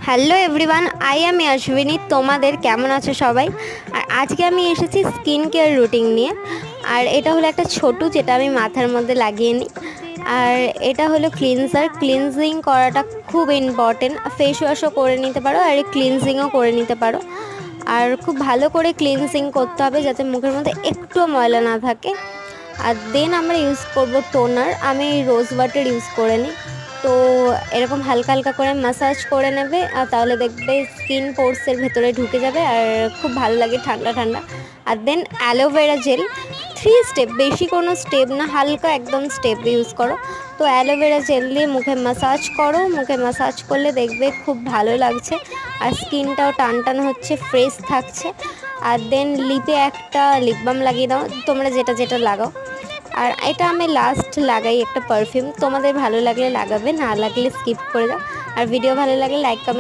Hello everyone, I am Yashbini. তোমাদের কেমন আছো সবাই? আর আজকে আমি এসেছি স্কিন কেয়ার রুটিন নিয়ে। আর এটা হলো একটা ছোটু যেটা আমি মাথার মধ্যে লাগিয়ে নিই। আর এটা হলো ক্লিনজার। ক্লিনজিং করাটা খুব ইম্পর্টেন্ট। ফেস ওয়াশও করে নিতে পারো আর ক্লিনজিংও করে নিতে পারো। আর খুব ভালো করে ক্লিনজিং করতে হবে যাতে মুখের মধ্যে একটুও ময়লা না থাকে। আর দেন আমরা ইউজ করব টোনার। আমি রোজ ওয়াটার ইউজ করে নিই। তো এরকম হালকা হালকা করে ম্যাসাজ করে নেবে, আর তাহলে দেখবে স্কিন পোর্সের ভেতরে ঢুকে যাবে আর খুব ভালো লাগে ঠান্ডা ঠান্ডা। আর দেন অ্যালোভেরা জেল, 3 স্টেপ, বেশি কোনো স্টেপ না, হালকা একদম স্টেপ ইউজ করো। তো অ্যালোভেরা জেল দিয়ে মুখে ম্যাসাজ করো। মুখে ম্যাসাজ করলে দেখবে খুব ভালো লাগছে আর স্কিনটাও টান টান হচ্ছে, ফ্রেশ থাকছে। আর দেন লিপে একটা লিপ বাম লাগিয়ে দাও, তোমরা যেটা যেটা লাগাও। আর এটা আমি লাস্ট লাগাই একটা পারফিউম। তোমাদের ভালো লাগলে লাগাবে, না লাগলে স্কিপ করে দাও। আর ভিডিও ভালো লাগলে লাইক কমেন্ট